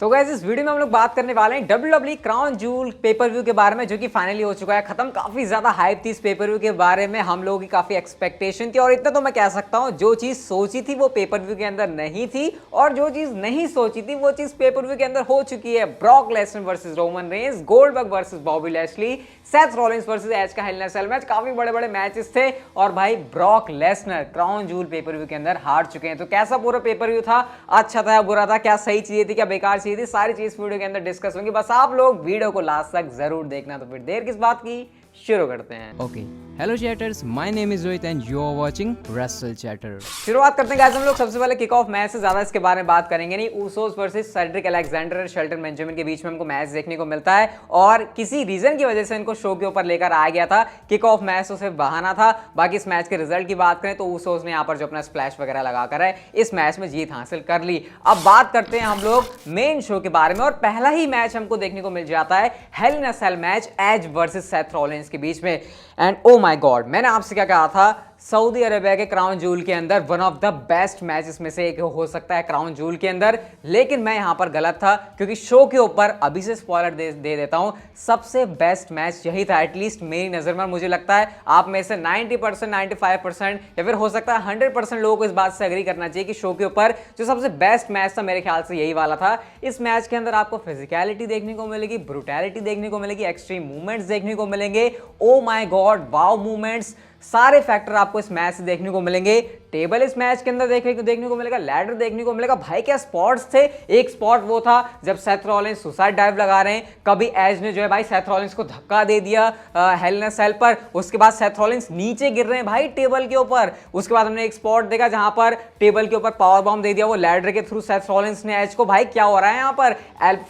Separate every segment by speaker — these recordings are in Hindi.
Speaker 1: तो गाइस इस वीडियो में हम लोग बात करने वाले हैं WWE crown Jewel pay per view के बारे में, जो कि फाइनली हो चुका है खत्म। काफी ज्यादा हाइप थी इस पेपर व्यू के बारे में, हम लोगों की काफी एक्सपेक्टेशन थी और इतना तो मैं कह सकता हूं जो चीज सोची थी वो पेपर व्यू के अंदर नहीं थी और जो चीज नहीं सोची थी वो चीज पेपर व्यू के अंदर हो चुकी है। Brock Lesnar versus Roman Reigns, Goldberg versus Bobby Lashley, Seth Rollins versus Edge का hell in a cell match. काफी बड़े बड़े मैचेस थे और भाई Brock Lesnar Crown Jewel pay per view के अंदर हार चुके हैं। तो कैसा पूरा पेपर व्यू था, अच्छा था, बुरा था, क्या सही चीजें थी, क्या बेकार चीजें थी, सारी चीज वीडियो के अंदर डिस्कस होंगी। बस आप लोग वीडियो को लास्ट तक जरूर देखना। तो फिर देर किस बात की, शुरू करते हैं।
Speaker 2: Okay. Hello chatters, my name is Rohit and you are watching Wrestle Chatter.
Speaker 1: शुरुआत करते हैं गाइस हम लोग सबसे पहले किक ऑफ मैच से। ज्यादा इसके बारे में बात करेंगे नहीं। ऊसोस वर्सेस सेड्रिक अलेक्जेंडर और शेल्टन बेंजामिन के बीच में हमको मैच देखने को मिलता है और किसी रीजन की वजह से इनको शो के ऊपर लेकर आ गया था। किक ऑफ मैच तो सिर्फ बहाना था। बाकी इस मैच के रिजल्ट की बात करें तो ऊसोस ने यहाँ पर जो अपना स्प्लैश वगैरह लगाकर है इस मैच में जीत हासिल कर ली। अब बात करते हैं हम लोग मेन शो के बारे में और पहला ही मैच हमको देखने को मिल जाता है Hell in a cell match, Edge versus Seth Rollins के बीच में। एंड ओ माय गॉड, मैंने आपसे क्या कहा था, सऊदी अरेबिया के क्राउन जूल के अंदर one of the best matches में से एक हो सकता है क्राउन जूल के अंदर। लेकिन मैं यहां पर गलत था क्योंकि शो के ऊपर अभी से स्पॉइलर दे देता हूं, सबसे बेस्ट मैच यही था एटलीस्ट मेरी नजर में। मुझे लगता है आप में से 90%, 95% या फिर हो सकता है 100% लोगों को इस बात से एग्री करना चाहिए कि शो के ऊपर जो सबसे बेस्ट मैच था मेरे ख्याल से यही वाला था। इस मैच के अंदर आपको फिजिकलिटी देखने को मिलेगी, ब्रूटैलिटी देखने को मिलेगी, एक्सट्रीम मूवमेंट्स देखने को मिलेंगे। Oh my God, wow movements, सारे फैक्टर आपको इस मैच से देखने को मिलेंगे। टेबल इस मैच के अंदर देखने को मिलेगा, लैडर देखने को मिलेगा। भाई क्या स्पॉट्स थे। एक स्पॉट वो था जब सेथ रॉलिंस सुसाइड डाइव लगा रहे हैं, कभी एज ने जो है भाई सेथ रॉलिंस को धक्का दे दिया हेल इन अ सेल पर, उसके बाद सेथ रॉलिंस नीचे गिर रहे हैं भाई टेबल के ऊपर। उसके बाद हमने एक स्पॉट देखा जहां पर टेबल के ऊपर पावर बॉम्ब दे दिया वो लैडर के थ्रू सेथ रॉलिंस ने एज को। भाई क्या हो रहा है यहाँ पर,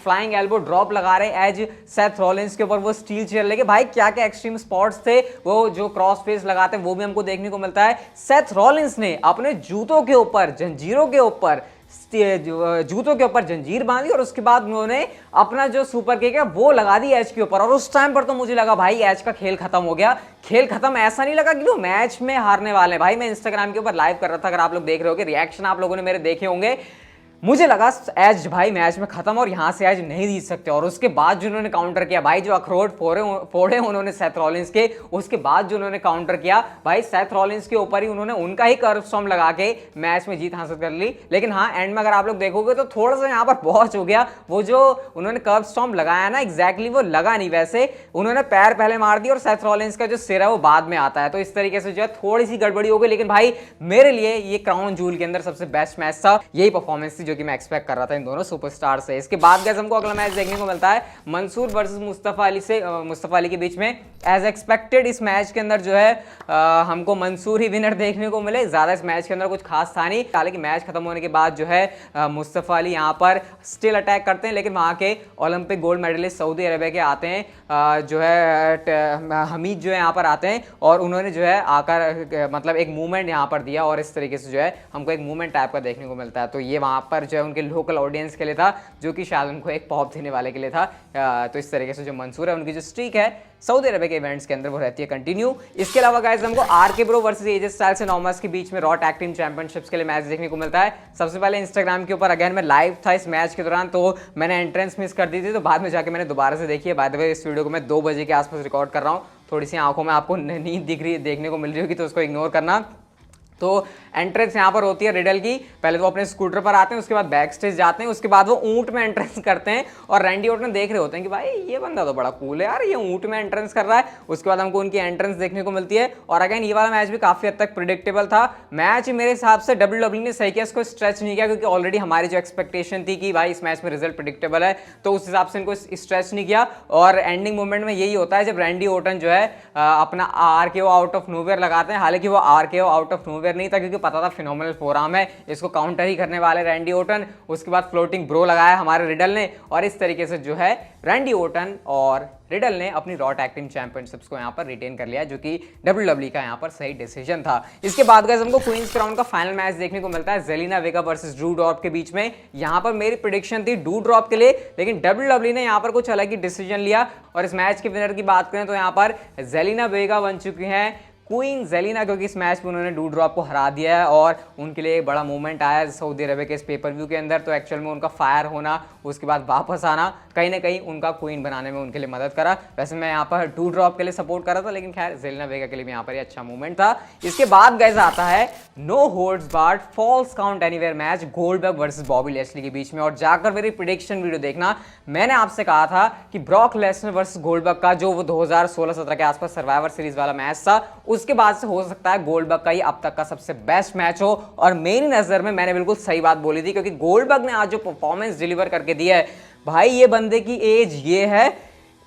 Speaker 1: फ्लाइंग एल्बो ड्रॉप लगा रहे हैं एज सेथ रॉलिंस के ऊपर वो स्टील चेयर लेके। भाई क्या क्या एक्सट्रीम स्पॉट्स थे। वो जो क्रॉस फेस लगाते हैं वो भी हमको देखने को मिलता है। सेथ रॉलिंस ने अपने जूतों के ऊपर, जंजीरों के ऊपर, जूतों के ऊपर जंजीर बांधी और उसके बाद उन्होंने अपना जो सुपर किक है वो लगा दी एज के ऊपर। और उस टाइम पर तो मुझे लगा भाई एज का खेल खत्म हो गया। खेल खत्म ऐसा नहीं लगा कि वो मैच में हारने वाले हैं। भाई मैं इंस्टाग्राम के ऊपर लाइव कर रहा था, अगर आप लोग देख रहे हो, रिएक्शन आप लोगों ने मेरे देखे होंगे। मुझे लगा एज भाई मैच में खत्म और यहां से एज नहीं जीत सकते। और उसके बाद जो उन्होंने काउंटर किया भाई, जो अखरोट फोड़े उन्होंने सेथ रॉलिंस के, उसके बाद जो उन्होंने काउंटर किया भाई सेथ रॉलिंस के ऊपर ही उन्होंने उनका ही कर्व स्टॉर्म लगा के मैच में जीत हासिल कर ली। लेकिन हाँ, एंड में अगर आप लोग देखोगे तो थोड़ा सा यहाँ पर पहुंच हो गया। वो जो उन्होंने कर्व स्टॉर्म लगाया ना, एग्जैक्टली वो लगा नहीं, वैसे उन्होंने पैर पहले मार दिया और सेथ रॉलिंस का जो सिर है वो बाद में आता है। तो इस तरीके से जो है थोड़ी सी गड़बड़ी हो गई। लेकिन भाई मेरे लिए ये क्राउन जूल के अंदर सबसे बेस्ट मैच था, यही परफॉर्मेंस थी जो कि मैं एक्सपेक्ट कर रहा था इन दोनों सुपरस्टार से। इसके बाद गाइस हमको अगला मैच देखने को मिलता है मंसूर वर्सेस मुस्तफा अली के बीच में। एज एक्सपेक्टेड इस मैच के अंदर जो है हमको मंसूर ही विनर देखने को मिले। ज्यादा इस मैच के अंदर कुछ खास था नहीं। हालांकि मैच खत्म होने के बाद जो है मुस्तफा अली यहाँ पर स्टिल अटैक करते हैं, लेकिन वहां के Olympic gold medallist Saudi Arabia के आते हैं, जो है हमीद जो है यहाँ पर आते हैं और उन्होंने जो है आकर मतलब एक मूवमेंट यहाँ पर दिया और इस तरीके से जो है हमको एक मूवमेंट टाइप का देखने को मिलता है। तो ये वहां पर जो है उनके लोकल ऑडियंस के लिए था, जो कि शायद उनको एक पॉप देने वाले के लिए था। तो इस तरीके से जो मंसूर है उनकी जो स्ट्रीक है सऊदी अरेबिया के इवेंट्स के अंदर वो रहती है कंटिन्यू। इसके अलावा गाइस हमको RK Bro versus AJ Styles and nomos के बीच में रॉ टैग टीम चैंपियनशिप्स के लिए मैच देखने को मिलता है। सबसे पहले इंस्टाग्राम के ऊपर अगेन मैं लाइव था इस मैच के दौरान, तो मैंने एंट्रेंस मिस कर दी थी, तो बाद में जाके मैंने दोबारा से देखी है। बाय द वे इस वीडियो को मैं 2 बजे के आसपास रिकॉर्ड कर रहा हूँ। थोड़ी सी आंखों में आपको नींद दिख रही देखने को मिल रही होगी, तो उसको इग्नोर करना। तो एंट्रेंस यहाँ पर होती है रिडल की। पहले वो अपने स्कूटर पर आते हैं, उसके बाद बैक स्टेज जाते हैं, उसके बाद वो ऊंट में एंट्रेंस करते हैं और रैंडी ऑर्टन देख रहे होते हैं कि भाई ये बंदा तो बड़ा कूल है यार, ये ऊंट में एंट्रेंस कर रहा है। उसके बाद हमको उनकी एंट्रेंस देखने को मिलती है। और अगेन ये वाला मैच भी काफी हद तक प्रिडिक्टेबल था। मैच मेरे हिसाब से WWE ने सही किया, इसको स्ट्रेच नहीं किया, क्योंकि ऑलरेडी हमारी जो एक्सपेक्टेशन थी कि भाई इस मैच में रिजल्ट प्रिडिक्टेबल है, तो उस हिसाब से इनको स्ट्रेच नहीं किया। और एंडिंग मोमेंट में यही होता है जब रैंडी ऑर्टन जो है अपना RKO आउट ऑफ नोवेयर लगाते हैं। हालांकि वो RKO आउट ऑफ नोवेयर नहीं था, क्योंकि पता था फिनोमिनल फोरआर्म है, इसको काउंटर ही करने वाले रैंडी ऑर्टन। उसके बाद फ्लोटिंग ब्रो लगाया हमारे रिडल ने और इस तरीके से जो है रैंडी ऑर्टन और रिडल ने अपनी रॉ टैग टीम चैंपियनशिप्स को यहाँ पर रिटेन कर लिया, जो कि WWE का यहाँ पर सही डिसीजन था। इसके बाद गाइस हमको क्वींस क्राउन का फाइनल मैच देखने को मिलता है जेलिना वेगा वर्सेस ड्रू ड्रॉप के बीच में। यहाँ पर मेरी प्रेडिक्शन थी ड्रू ड्रॉप के लिए, लेकिन WWE ने यहाँ पर कुछ अलग ही डिसीजन लिया। और इस मैच के विनर की बात करें तो यहाँ पर जेलिना वेगा बन चुकी हैं क्वीन जेलिना, क्योंकि इस मैच में उन्होंने डू ड्रॉप को हरा दिया है और उनके लिए एक बड़ा मूवमेंट आया है सऊदी अरब के इस पेपर व्यू के अंदर। तो एक्चुअल में उनका फायर होना, उसके बाद वापस आना कहीं ना कहीं उनका क्वीन बनाने में उनके लिए मदद करा। वैसे मैं यहाँ पर डू ड्रॉप के लिए सपोर्ट कर रहा था, लेकिन खैर जेलिना वेगा के लिए भी यहाँ पर ये अच्छा मूवमेंट था। इसके बाद गाइस आता है no holds barred falls count anywhere match Goldberg versus Bobby Lashley के बीच में। और जाकर मेरी प्रेडिक्शन वीडियो देखना, मैंने आपसे कहा था कि ब्रॉक लेसनर वर्सेस गोल्डबर्ग का जो वो 2016-17 के आसपास सर्वाइवर सीरीज वाला मैच था, उसके बाद से हो सकता है गोल्डबर्ग का ही अब तक का सबसे बेस्ट मैच हो। और मेरी नजर में मैंने बिल्कुल सही बात बोली थी, क्योंकि गोल्डबर्ग ने आज जो परफॉर्मेंस डिलीवर करके दिया है भाई, ये बंदे की एज ये है,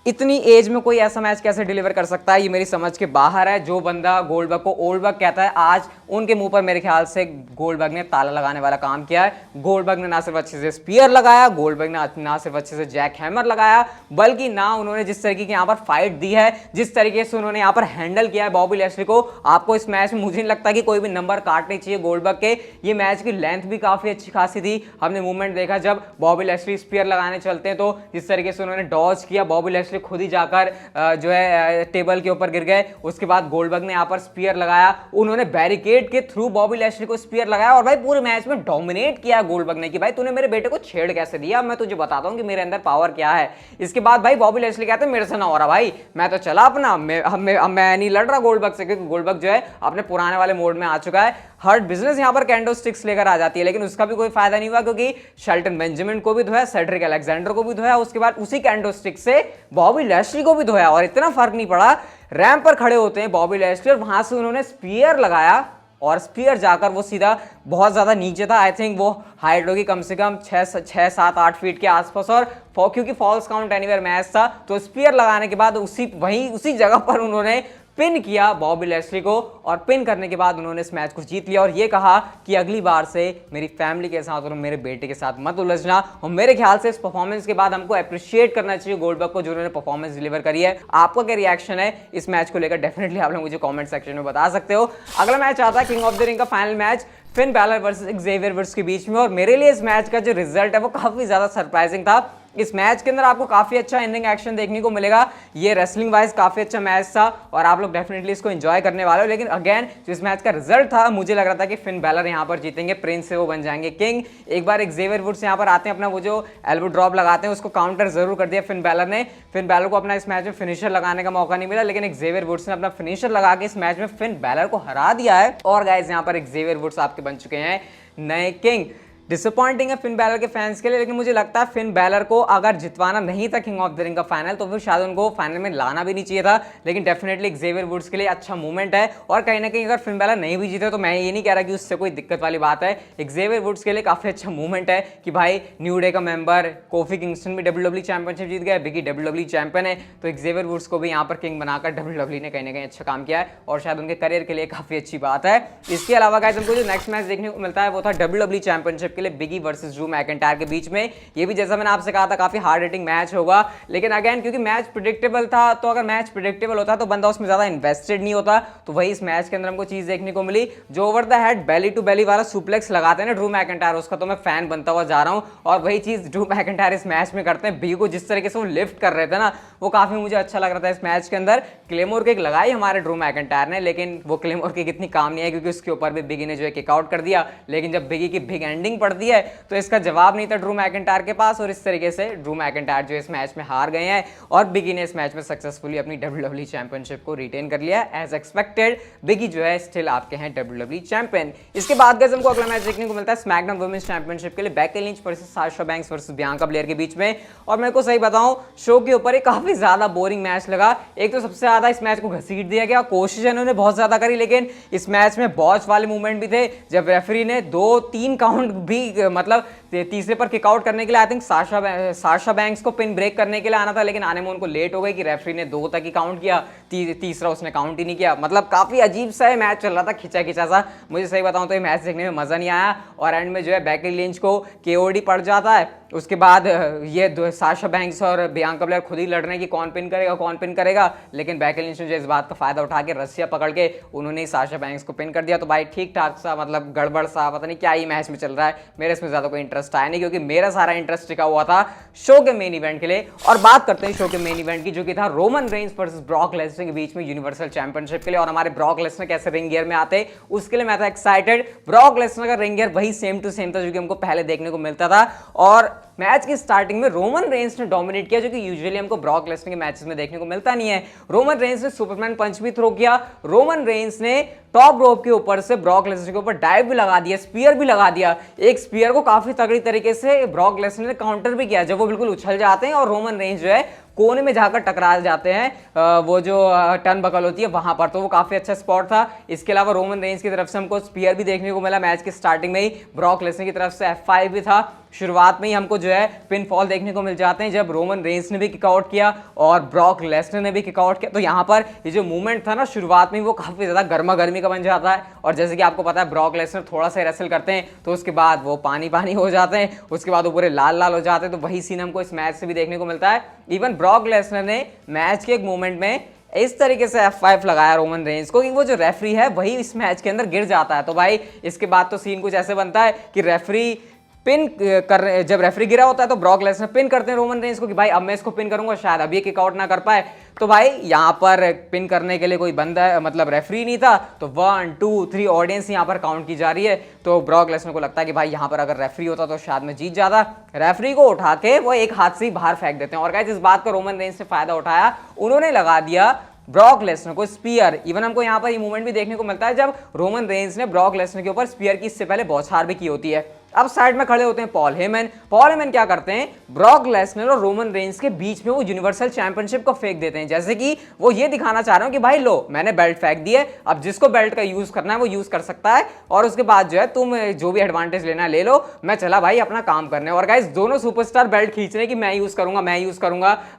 Speaker 1: इतनी एज में कोई ऐसा मैच कैसे डिलीवर कर सकता है, ये मेरी समझ के बाहर है। जो बंदा गोल्डबर्ग को ओल्डबर्ग कहता है, आज उनके मुंह पर मेरे ख्याल से गोल्डबर्ग ने ताला लगाने वाला काम किया है। गोल्डबर्ग ने ना सिर्फ अच्छे से स्पीयर लगाया, गोल्डबर्ग ने ना सिर्फ अच्छे से जैक हैमर लगाया, बल्कि ना उन्होंने जिस तरीके की यहाँ पर फाइट दी है, जिस तरीके से उन्होंने यहाँ पर हैंडल किया है बॉबी लेस्ली को, आपको इस मैच में मुझे नहीं लगता कि कोई भी नंबर काटने चाहिए गोल्डबर्ग के। ये मैच की लेंथ भी काफी अच्छी खासी थी। हमने मूवमेंट देखा जब बॉबी लेस्ली स्पीयर लगाने चलते हैं, तो जिस तरीके से उन्होंने डॉज किया, बॉबी लेस्ली खुद ही जाकर जो है टेबल के ऊपर गिर गए। उसके बाद गोल्डबर्ग ने यहाँ पर स्पीयर लगाया, उन्होंने बैरिकेड के थ्रू बॉबी लेस्ली को स्पीयर लगाया और भाई पूरे मैच में डोमिनेट किया गोल्डबर्ग ने कि भाई तूने मेरे बेटे को छेड़ कैसे दिया, मैं तुझे बताता हूं कि मेरे अंदर पावर क्या है। इसके बाद भाई बॉबी लेस्ली कहते हैं मेरे से ना हो रहा भाई, मैं तो चला अपना, मैं नहीं लड़ रहा गोल्डबर्ग से, क्योंकि गोल्डबर्ग जो है अपने पुराने वाले मोड में आ चुका है। हर्ट बिजनेस यहाँ पर कैंडो स्टिक्स लेकर आ जाती है, लेकिन उसका भी कोई फायदा नहीं हुआ, क्योंकि शेल्टन बेंजामिन को भी धोया, सेड्रिक अलेक्जेंडर को भी धोया, उसके बाद उसी कैंडो स्टिक से बॉबी लेस्ली को भी धोया और इतना फर्क नहीं पड़ा। रैंप पर खड़े होते हैं बॉबी लेस्ली और वहां से उन्होंने स्पीयर लगाया और स्पीयर जाकर वो सीधा बहुत ज्यादा नीचे था। आई थिंक वो हाइट होगी कम से कम 6-7-8 फीट के आसपास, और क्योंकि फॉल्स काउंट एनीवेयर मैच था, तो स्पीयर लगाने के बाद उसी जगह पर उन्होंने पिन किया बॉबी लेस्ली को, और पिन करने के बाद उन्होंने इस मैच को जीत लिया और ये कहा कि अगली बार से मेरी फैमिली के साथ और मेरे बेटे के साथ मत उलझना। और मेरे ख्याल से इस परफॉर्मेंस के बाद हमको अप्रिशिएट करना चाहिए गोल्डबर्ग को, जो उन्होंने परफॉर्मेंस डिलीवर करी है। आपका क्या रिएक्शन है इस मैच को लेकर, डेफिनेटली आप लोग मुझे कमेंट सेक्शन में बता सकते हो। अगला मैच आता है किंग ऑफ द रिंग का final match, Finn Balor versus Xavier Woods के बीच में। और मेरे लिए इस मैच का जो रिजल्ट है वो काफी ज्यादा सरप्राइजिंग था। इस मैच के अंदर आपको काफी अच्छा एंडिंग एक्शन देखने को मिलेगा। ये रेसलिंग वाइज काफी अच्छा मैच था और आप लोग डेफिनेटली इसको एंजॉय करने वाले हो। लेकिन अगेन जो इस मैच का रिजल्ट था, मुझे लग रहा था कि फिन बैलर यहां पर जीतेंगे, प्रिंस से वो बन जाएंगे किंग। एक बार एक्सेवियर वुड्स यहां पर आते हैं, अपना वो जो एल्बो ड्रॉप लगाते हैं उसको काउंटर जरूर कर दिया फिन बैलर ने। फिन बैलर को अपना इस मैच में फिनिशर लगाने का मौका नहीं मिला, लेकिन एक्सेवियर वुड्स ने अपना फिनिशर लगा के इस मैच में फिन बैलर को हरा दिया है। और गाइस यहाँ पर एक्सेवियर वुड्स आपके बन चुके हैं नए किंग। डिसअपॉइंटिंग है फिन बैलर के फैंस के लिए, लेकिन मुझे लगता है फिन बैलर को अगर जितवाना नहीं था किंग ऑफ द रिंग का फाइनल, तो फिर शायद उनको फाइनल में लाना भी नहीं चाहिए था। लेकिन डेफिनेटली एक्सेवियर वुड्स के लिए अच्छा मूवमेंट है, और कहीं ना कहीं अगर फिन बैलर नहीं भी जीते तो मैं ये नहीं कह रहा कि उससे कोई दिक्कत वाली बात है। एक्सेवियर वुड्स के लिए काफी अच्छा मूवमेंट है कि भाई न्यू डे का मेंबर कोफी किंगस्टन भी WWE चैंपियनशिप जीत गया, बिगी WWE चैंपियन है, तो एक्सेवियर वुड्स को भी यहाँ पर किंग बनाकर WWE ने कहीं ना कहीं अच्छा काम किया है और शायद उनके करियर के लिए काफी अच्छी बात है। इसके अलावा गाइस हमको जो नेक्स्ट मैच देखने को मिलता है वो था WWE चैंपियनशिप के लिए बिगी वर्सेस ड्रू मैकिंटायर के बीच में। ये भी जैसा मैंने आपसे कहा था काफी हार्ड हिटिंग मैच होगा, लेकिन अगेन क्योंकि मैच प्रेडिक्टेबल था, तो अगर मैच प्रेडिक्टेबल होता तो बंदा उसमें ज्यादा इन्वेस्टेड नहीं होता। तो वही इस मैच के अंदर हमको चीज देखने को मिली, जो over the head belly to belly वाला सुप्लेक्स लगाते हैं ना ड्रू मैकिंटायर, उसका तो मैं फैन बनता हुआ जा रहा हूं। और वही चीज ड्रू मैकिंटायर इस मैच में करते हैं। बिगी को जिस तरीके से वो लिफ्ट कर रहे थे ना, वो काफी मुझे अच्छा लग रहा था इस मैच के अंदर। क्लेमोर किक लगाई हमारे ड्रू मैकिंटायर ने, लेकिन वो क्लेमोर किक इतनी काम नहीं है, क्योंकि उसके ऊपर भी बिगी ने जो है किक आउट कर दिया। लेकिन जब बिगी की बिग एंडिंग पड़ती है तो इसका जवाब नहीं था ड्रू मैकिंटायर के पास, और इस तरीके से ड्रू मैकिंटायर जो इस मैच में हार गए हैं और बिगी ने इस मैच में सक्सेसफुली अपनी WWE चैंपियनशिप को रिटेन कर लिया एज एक्सपेक्टेड। बिगी जो है स्टिल आपके हैं WWE चैंपियन। इसके बाद गाइस हमको अगला मैच देखने को मिलता है स्मैकडाउन वुमेन्स चैंपियनशिप के लिए Becky Lynch versus Sasha banks versus Bianca Blair के बीच में। और मेरे को सही बताऊं, शो के ऊपर एक काफी ज्यादा बोरिंग मैच लगा। एक तो सबसे ज्यादा इस मैच को घसीट दिया गया, कोशिश इन्होंने बहुत ज्यादा करी, लेकिन इस मैच में बॉच वाले मूवमेंट भी थे, जब रेफरी ने 2-3 काउंट भी मतलब तीसरे पर किक आउट करने के लिए आई थिंक साशा बैंक्स को पिन ब्रेक करने के लिए आना था, लेकिन आने में उनको लेट हो गई कि रेफरी ने 2 तक ही काउंट किया, तीसरा उसने काउंट ही नहीं किया। मतलब काफी अजीब सा मैच चल रहा था, खिंचा खिंचा सा। मुझे सही बताऊं तो ये मैच देखने में मजा नहीं आया, और एंड में जो है बेकी लिंच को KOD पड़ जाता है उसके बाद ये साशा बैंक्स और बियांका ब्लेयर खुद ही लड़ रहे हैं कि कौन पिन करेगा, लेकिन बेकी लिंच ने जो इस बात का फायदा उठा के रस्सियां पकड़ के उन्होंने ही साशा बैंक्स को पिन कर दिया। तो भाई ठीक ठाक सा मतलब गड़बड़ सा पता नहीं क्या ही मैच में चल रहा है। मेरे इसमें ज्यादा कोई इंटरेस्ट आया नहीं, क्योंकि मेरा सारा इंटरेस्ट टिका हुआ था शो के मेन इवेंट के लिए। और बात करते हैं शो के मेन इवेंट की, जो कि था Roman Reigns versus Brock Lesnar के बीच में यूनिवर्सल चैंपियनशिप के लिए। और हमारे ब्रॉक लेसनर कैसे रिंग गियर में आते उसके लिए मैं था एक्साइटेड। ब्रॉक लेसनर का रिंग गियर वही सेम टू सेम था जो कि हमको पहले देखने को मिलता था। और मैच की स्टार्टिंग में रोमन रेंस ने डोमिनेट किया, जो कि यूजुअली हमको ब्रॉक लेसनर के मैचेस में देखने को मिलता नहीं है। रोमन रेंस ने सुपरमैन पंच भी थ्रो किया, रोमन रेंस ने टॉप रोप के ऊपर से ब्रॉक लेसनर के ऊपर डाइव भी लगा दिया, स्पीयर भी लगा दिया। एक स्पीयर को काफी तगड़ी तरीके से ब्रॉक लेसनर ने काउंटर भी किया, जब वो बिल्कुल उछल जाते हैं और रोमन रेंस जो है कोने में जाकर टकरा जाते हैं, वो जो टर्न बकल होती है वहां पर, तो वो काफी अच्छा स्पॉट था। इसके अलावा रोमन रेंस की तरफ से हमको स्पीयर भी देखने को मिला मैच की स्टार्टिंग में ही। ब्रॉक लेसनर की तरफ से F5 भी था। शुरुआत में ही हमको जो है पिन फॉल देखने को मिल जाते हैं जब रोमन रेंस ने भी किकआउट किया और ब्रॉक लेसनर ने भी किकआउट किया। तो यहाँ पर ये जो मूवमेंट था ना शुरुआत में, वो काफी ज्यादा गर्मा गर्मी का बन जाता है। और जैसे कि आपको पता है ब्रॉक लेसनर थोड़ा सा रेसल करते हैं तो उसके बाद वो पानी पानी हो जाते हैं, उसके बाद वो पूरे लाल लाल हो जाते हैं। तो वही सीन हमको इस मैच से भी देखने को मिलता है। इवन ब्रॉक लेसनर ने मैच के एक मोमेंट में इस तरीके से F5 लगाया रोमन रेंस को कि वो जो रेफरी है वही इस मैच के अंदर गिर जाता है। तो भाई इसके बाद तो सीन कुछ ऐसे बनता है कि रेफरी पिन कर, जब रेफरी गिरा होता है तो ब्रॉक लेसनर पिन करते हैं रोमन रेंस को कि भाई अब मैं इसको पिन करूंगा, शायद अभी किकआउट ना कर पाए। तो भाई यहाँ पर पिन करने के लिए कोई बंदा मतलब रेफरी नहीं था, तो 1 2 3 ऑडियंस यहाँ पर काउंट की जा रही है। तो ब्रॉक लेसनर को लगता है कि भाई यहाँ पर अगर रेफरी होता तो शायद मैं जीत जाता। रेफरी को उठा के वो एक हाथ से ही बाहर फेंक देते हैं। और गाइस इस बात का रोमन रेंस ने फायदा उठाया, उन्होंने लगा दिया ब्रॉक लेसनर को स्पीयर। इवन हमको यहाँ पर ये मूवमेंट भी देखने को मिलता है जब रोमन रेंस ने ब्रॉक लेसनर के ऊपर स्पीयर की इससे पहले बौछार भी की होती है। अब साइड में खड़े होते हैं पॉल हेमन क्या करते हैं, ब्रॉक लेसनर और रोमन रेंस के बीच में वो यूनिवर्सल चैंपियनशिप को फेंक देते हैं, जैसे कि वो ये दिखाना चाह रहे हो कि भाई लो मैंने बेल्ट फेंक दी है, अब जिसको बेल्ट का यूज करना है वो यूज कर सकता है, और उसके बाद जो है तुम जो भी एडवांटेज लेना है ले लो, मैं चला भाई अपना काम करने। और गाइस दोनों सुपरस्टार बेल्ट खींच रहे हैं कि मैं यूज करूंगा,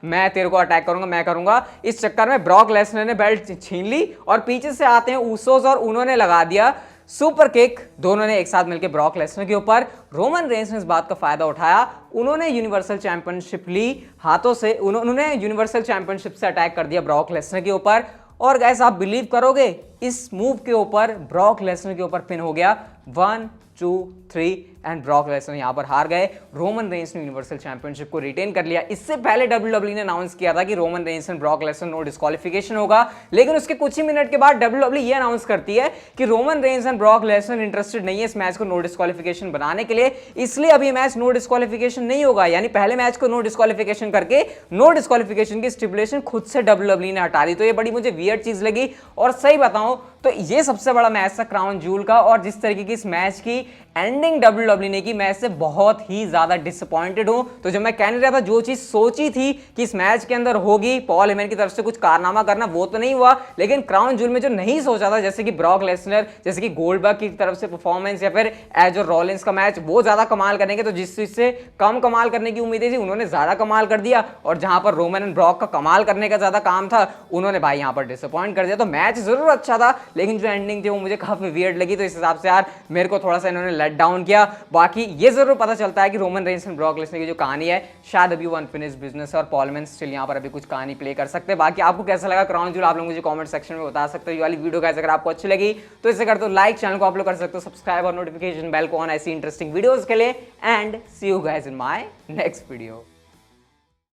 Speaker 1: मैं तेरे को अटैक करूंगा, मैं करूंगा। इस चक्कर में ब्रॉक लेसनर ने बेल्ट छीन ली और पीछे से आते हैं ऊसोस और उन्होंने लगा दिया सुपर किक, दोनों ने एक साथ मिलकर ब्रॉक लेसनर के ऊपर। रोमन रेंस ने इस बात का फायदा उठाया, उन्होंने यूनिवर्सल चैंपियनशिप ली हाथों से, उन्होंने यूनिवर्सल चैंपियनशिप से अटैक कर दिया ब्रॉक लेसनर के ऊपर। और गाइस आप बिलीव करोगे इस मूव के ऊपर ब्रॉक लेसनर के ऊपर पिन हो गया 1 2 3 एंड ब्रॉक लेसनर यहां पर हार गए। रोमन रेंस ने यूनिवर्सल चैंपियनशिप को रिटेन कर लिया। इससे पहले WWE ने अनाउंस किया था कि Roman Reigns and Brock Lesnar no disqualification होगा, लेकिन उसके कुछ ही मिनट के बाद WWE ये अनाउंस करती है कि Roman Reigns and Brock Lesnar interested नहीं है इस मैच को नो डिस्क्वालिफिकेशन बनाने के लिए, इसलिए अभी मैच नो डिस्क्वालिफिकेशन नहीं होगा। यानी पहले मैच को नो डिस्क्वालिफिकेशन करके नो डिस्क्वालिफिकेशन की स्टिपुलेशन खुद से WWE ने हटा दी। तो ये बड़ी मुझे वियर्ड चीज लगी। और सही बताऊं तो ये सबसे बड़ा मैच था क्राउन जूल का, और जिस तरीके की इस मैच की एंडिंग WWE ने की, मैं इससे बहुत ही ज्यादा डिसअपॉइंटेड हूं। तो जब मैं कहने रहा था जो चीज सोची थी कि इस मैच के अंदर होगी, पॉल हेमन की तरफ से कुछ कारनामा करना, वो तो नहीं हुआ, लेकिन क्राउन जूल में जो नहीं सोचा था, जैसे कि ब्रॉक लेसनर, जैसे कि गोल्डबर्ग की तरफ से परफॉर्मेंस, या फिर एज और रॉलिंस का मैच, वो ज्यादा कमाल करने के, तो जिस चीज से कम कमाल करने की उम्मीदें थी उन्होंने ज्यादा कमाल कर दिया, और जहां पर रोमन एंड ब्रॉक का कमाल करने का ज्यादा काम था उन्होंने भाई यहां पर डिसअपॉइंट कर दिया। तो मैच जरूर अच्छा था, लेकिन जो एंडिंग थी वो मुझे काफी वियर्ड लगी। तो इस हिसाब से यार मेरे को थोड़ा सा इन्होंने लेट डाउन किया। बाकी ये जरूर पता चलता है कि Roman Reigns and Brock Lesnar की जो कहानी है शायद अभी वो अनफिनिश्ड बिजनेस है, और पॉल हेमन स्टिल यहाँ पर अभी कुछ कहानी प्ले कर सकते हैं। बाकी आपको कैसा लगा क्राउन जूल, आप लोग मुझे कमेंट सेक्शन में बता सकते हो। ये वाली वीडियो गाइस अगर आपको अच्छी लगी तो इसे कर दो लाइक, चैनल को आप लोग कर सकते हो सब्सक्राइब और नोटिफिकेशन बेल को ऑन ऐसी इंटरेस्टिंग वीडियोस के लिए। And see you guys in my next video.